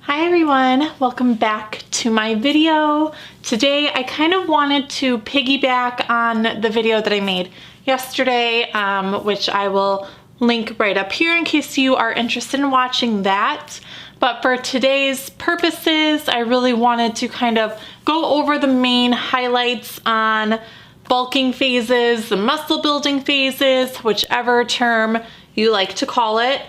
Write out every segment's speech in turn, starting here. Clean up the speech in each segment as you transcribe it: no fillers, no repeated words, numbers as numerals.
Hi everyone, welcome back to my video. Today I kind of wanted to piggyback on the video that I made yesterday, which I will link right up here in case you are interested in watching that. But for today's purposes, I really wanted to kind of go over the main highlights on bulking phases, the muscle building phases, whichever term you like to call it,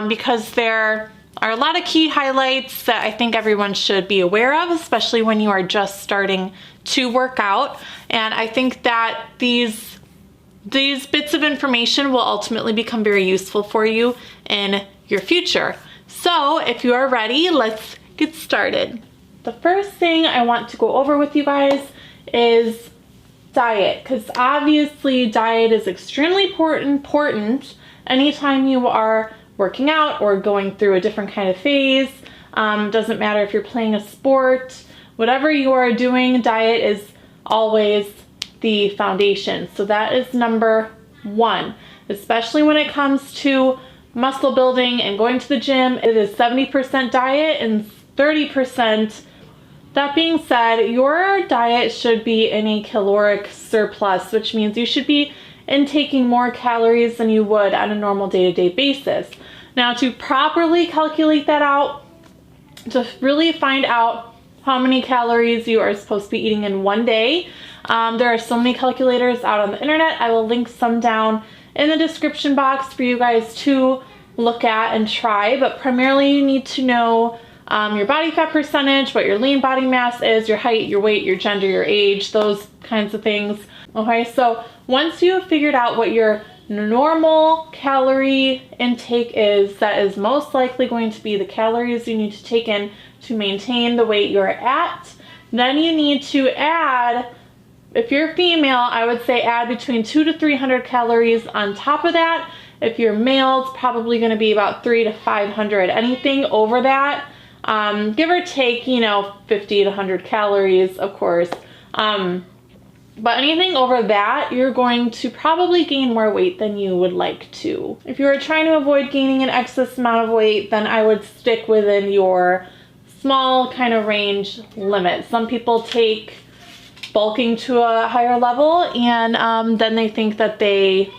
because there are a lot of key highlights that I think everyone should be aware of, especially when you are just starting to work out. And I think that these bits of information will ultimately become very useful for you in your future. So if you are ready, let's get started. The first thing I want to go over with you guys is diet, because obviously diet is extremely important anytime you are working out or going through a different kind of phase. Doesn't matter if you're playing a sport, whatever you are doing, diet is always the foundation. So that is number one, especially when it comes to muscle building and going to the gym. It is 70% diet and 30%. That being said, your diet should be in a caloric surplus, which means you should be intaking more calories than you would on a normal day-to-day basis. Now, to properly calculate that out, to really find out how many calories you are supposed to be eating in one day, there are so many calculators out on the internet. I will link some down in the description box for you guys to look at and try, but primarily you need to know your body fat percentage, what your lean body mass is, your height, your weight, your gender, your age, those kinds of things. Okay, so once you have figured out what your normal calorie intake is, that is most likely going to be the calories you need to take in to maintain the weight you're at, then you need to add, if you're female, I would say add between 200 to 300 calories on top of that. If you're male, it's probably going to be about 300 to 500. Anything over that, give or take, 50 to 100 calories, of course. But anything over that, you're going to probably gain more weight than you would like to. If you are trying to avoid gaining an excess amount of weight, then I would stick within your small kind of range limit. Some people take bulking to a higher level, and then they think that they,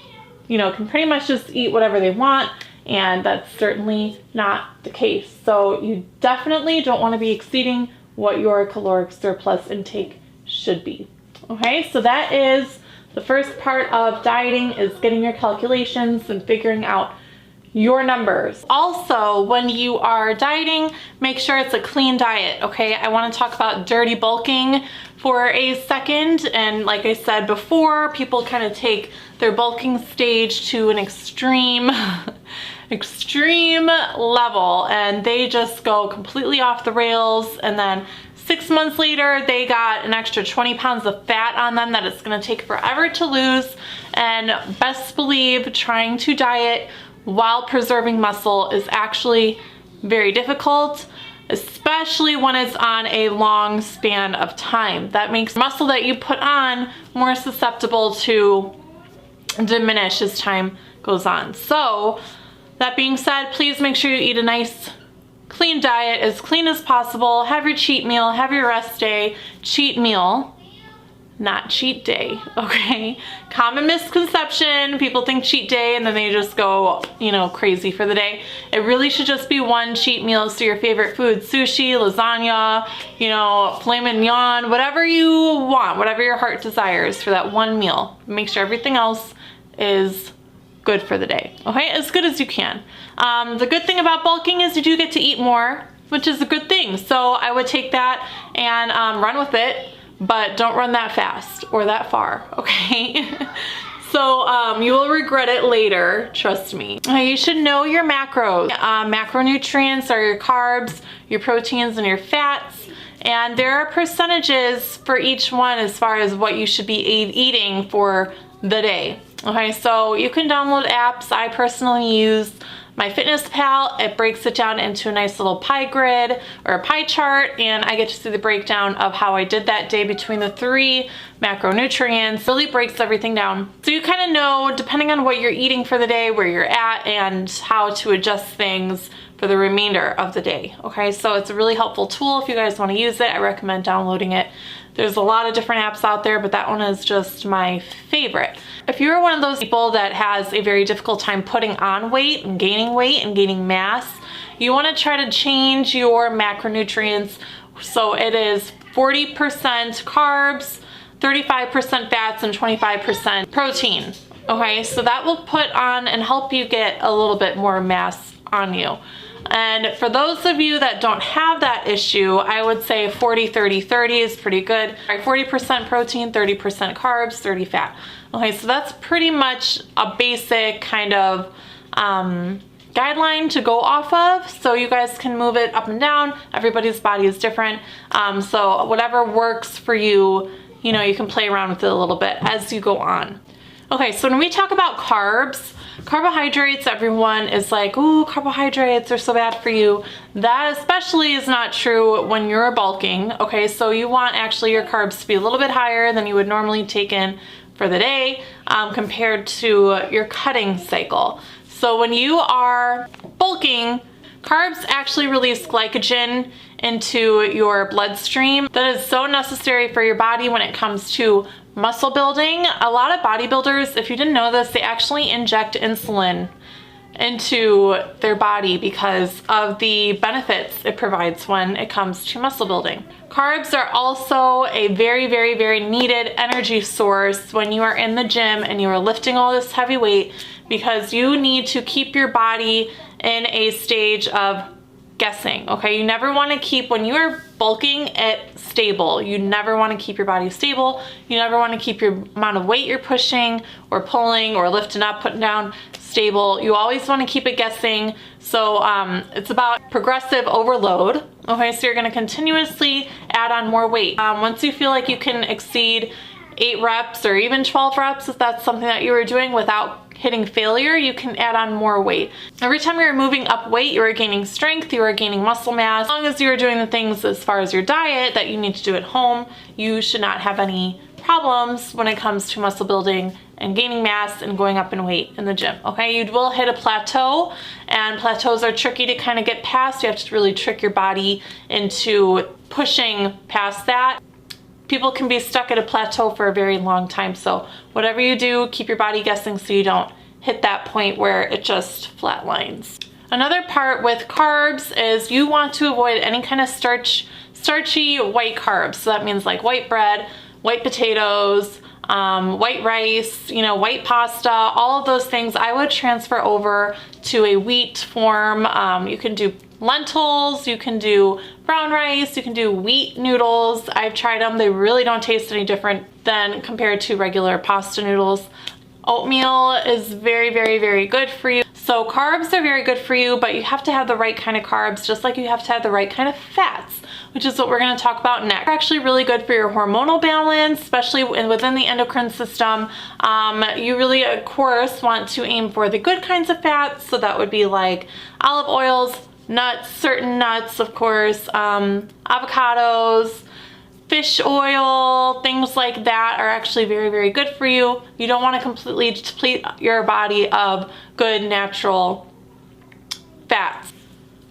can pretty much just eat whatever they want, and that's certainly not the case. So you definitely don't want to be exceeding what your caloric surplus intake should be. Okay, so that is the first part of dieting, is getting your calculations and figuring out your numbers. Also, when you are dieting, make sure it's a clean diet, okay? I want to talk about dirty bulking for a second. And like I said before, people kind of take their bulking stage to an extreme level, and they just go completely off the rails, and then 6 months later, they got an extra 20 pounds of fat on them that it's gonna take forever to lose. And best believe trying to diet while preserving muscle is actually very difficult, especially when it's on a long span of time. That makes muscle that you put on more susceptible to diminish as time goes on. So that being said, please make sure you eat a nice clean diet, as clean as possible. Have your cheat meal, have your rest day. Cheat meal, not cheat day, okay? Common misconception, people think cheat day and then they just go, crazy for the day. It really should just be one cheat meal. So your favorite food, sushi, lasagna, filet mignon, whatever you want, whatever your heart desires for that one meal. Make sure everything else is good for the day, okay? As good as you can. The good thing about bulking is you do get to eat more, which is a good thing. So I would take that and run with it, but don't run that fast or that far, okay? So you will regret it later, trust me. You should know your macros. Macronutrients are your carbs, your proteins, and your fats. And there are percentages for each one as far as what you should be eating for the day. Okay, so you can download apps. I personally use MyFitnessPal. It breaks it down into a nice little pie grid or a pie chart, and I get to see the breakdown of how I did that day between the 3 macronutrients. Really breaks everything down. So you kind of know, depending on what you're eating for the day, where you're at, and how to adjust things for the remainder of the day. Okay, so it's a really helpful tool if you guys want to use it. I recommend downloading it. There's a lot of different apps out there, but that one is just my favorite. If you're one of those people that has a very difficult time putting on weight and gaining mass, you want to try to change your macronutrients. So it is 40% carbs, 35% fats, and 25% protein. Okay, so that will put on and help you get a little bit more mass on you. And for those of you that don't have that issue, I would say 40, 30, 30 is pretty good. 40% protein, 30% carbs, 30 fat. Okay, so that's pretty much a basic kind of guideline to go off of. So you guys can move it up and down. Everybody's body is different. So whatever works for you, you know, you can play around with it a little bit as you go on. Okay, so when we talk about carbs, carbohydrates, everyone is like, ooh, carbohydrates are so bad for you. That especially is not true when you're bulking. Okay, so you want actually your carbs to be a little bit higher than you would normally take in for the day compared to your cutting cycle. So when you are bulking, carbs actually release glycogen into your bloodstream. That is so necessary for your body when it comes to muscle building. A lot of bodybuilders, if you didn't know this, they actually inject insulin into their body because of the benefits it provides when it comes to muscle building. Carbs are also a very, very, very needed energy source when you are in the gym and you are lifting all this heavy weight, because you need to keep your body in a stage of guessing. Okay, you never want to keep, when you are bulking, it stable. You never want to keep your body stable. You never want to keep your amount of weight you're pushing or pulling or lifting up, putting down stable. You always want to keep it guessing. So it's about progressive overload. Okay, so you're going to continuously add on more weight. Once you feel like you can exceed 8 reps or even 12 reps, if that's something that you were doing without hitting failure, you can add on more weight. Every time you're moving up weight, you are gaining strength, you are gaining muscle mass. As long as you're doing the things as far as your diet that you need to do at home, you should not have any problems when it comes to muscle building and gaining mass and going up in weight in the gym. Okay, you will hit a plateau, and plateaus are tricky to kind of get past. You have to really trick your body into pushing past that. People can be stuck at a plateau for a very long time. So whatever you do, keep your body guessing so you don't hit that point where it just flatlines. Another part with carbs is you want to avoid any kind of starchy white carbs. So that means like white bread, white potatoes, white rice, you know, white pasta, all of those things I would transfer over to a wheat form. You can do lentils, you can do brown rice, you can do wheat noodles. I've tried them. They really don't taste any different than compared to regular pasta noodles. Oatmeal is very, very, very good for you. So carbs are very good for you, but you have to have the right kind of carbs, just like you have to have the right kind of fats, which is what we're going to talk about next. They're actually really good for your hormonal balance, especially within the endocrine system. You really, of course, want to aim for the good kinds of fats. So that would be like olive oils, nuts, certain nuts, of course, avocados, fish oil, things like that are actually very, very good for you. You don't want to completely deplete your body of good natural fats.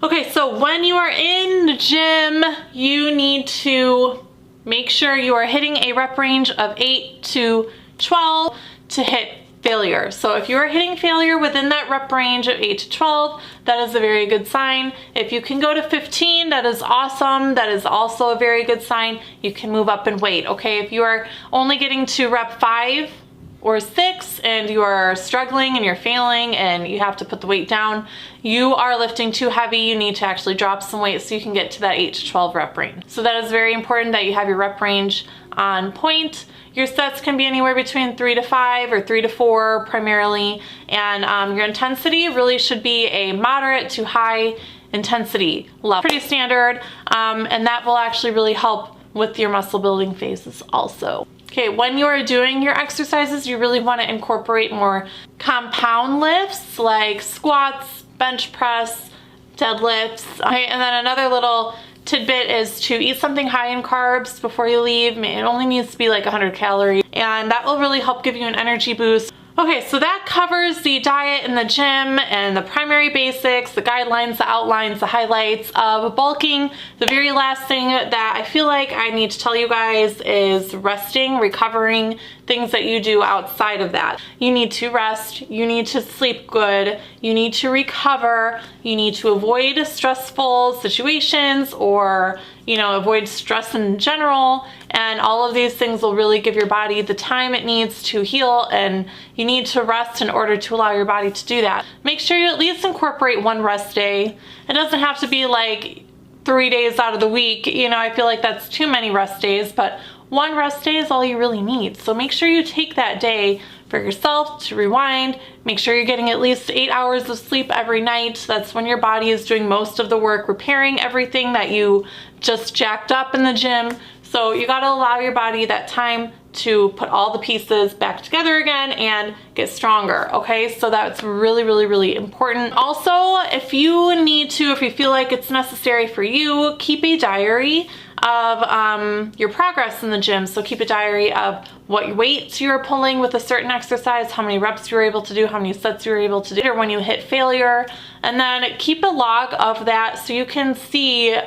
Okay, so when you are in the gym, you need to make sure you are hitting a rep range of 8 to 12 to hit failure. So if you are hitting failure within that rep range of 8 to 12, that is a very good sign. If you can go to 15, that is awesome. That is also a very good sign. You can move up in weight. Okay, if you are only getting to rep 5 or 6 and you are struggling and you're failing and you have to put the weight down, you are lifting too heavy. You need to actually drop some weight so you can get to that 8 to 12 rep range. So that is very important that you have your rep range on point. Your sets can be anywhere between 3 to 5 or 3 to 4 primarily, and your intensity really should be a moderate to high intensity level. Pretty standard, and that will actually really help with your muscle building phases also. Okay, when you are doing your exercises, you really want to incorporate more compound lifts like squats, bench press, deadlifts. Okay, and then another little tidbit is to eat something high in carbs before you leave. It only needs to be like 100 calories, and that will really help give you an energy boost. Okay, so that covers the diet and the gym and the primary basics, the guidelines, the outlines, the highlights of bulking. The very last thing that I feel like I need to tell you guys is resting, recovering, things that you do outside of that. You need to rest, you need to sleep good, you need to recover, you need to avoid stressful situations or, you know, avoid stress in general, and all of these things will really give your body the time it needs to heal, and you need to rest in order to allow your body to do that. Make sure you at least incorporate one rest day. It doesn't have to be like 3 days out of the week. You know, I feel like that's too many rest days, but one rest day is all you really need. So make sure you take that day for yourself to rewind. Make sure you're getting at least 8 hours of sleep every night. That's when your body is doing most of the work, repairing everything that you just jacked up in the gym. So you gotta allow your body that time to put all the pieces back together again and get stronger, okay? So that's really, really, really important. Also, if you need to, if you feel like it's necessary for you, keep a diary of your progress in the gym. So keep a diary of what weights you're pulling with a certain exercise, how many reps you were able to do, how many sets you were able to do, or when you hit failure. And then keep a log of that so you can see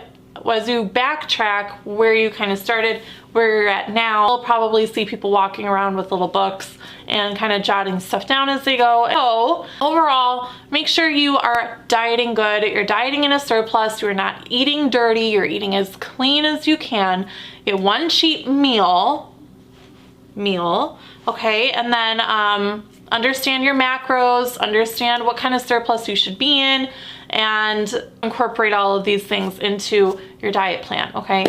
as you backtrack where you kind of started, where you're at now. You'll probably see people walking around with little books and kind of jotting stuff down as they go. So overall, make sure you are dieting good. You're dieting in a surplus. You're not eating dirty. You're eating as clean as you can. Get one cheat meal, okay? And then understand your macros, understand what kind of surplus you should be in, and incorporate all of these things into your diet plan, okay?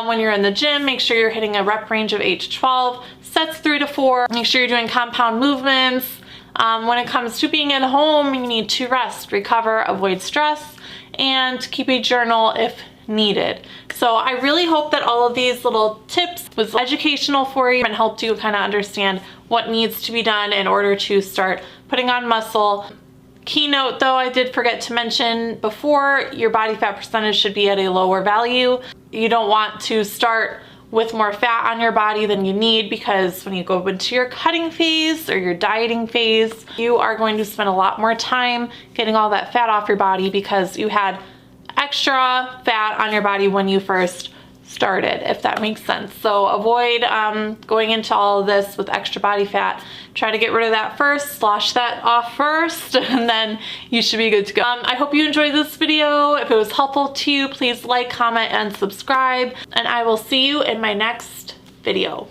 When you're in the gym, make sure you're hitting a rep range of 8 to 12, sets 3 to 4. Make sure you're doing compound movements. When it comes to being at home, you need to rest, recover, avoid stress, and keep a journal if needed. So I really hope that all of these little tips was educational for you and helped you kind of understand what needs to be done in order to start putting on muscle. Key note though, I did forget to mention before, your body fat percentage should be at a lower value. You don't want to start with more fat on your body than you need, because when you go into your cutting phase or your dieting phase, you are going to spend a lot more time getting all that fat off your body because you had extra fat on your body when you first started, if that makes sense. So avoid going into all of this with extra body fat. Try to get rid of that first, slosh that off first, and then you should be good to go. I hope you enjoyed this video. If it was helpful to you, please like, comment, and subscribe, and I will see you in my next video.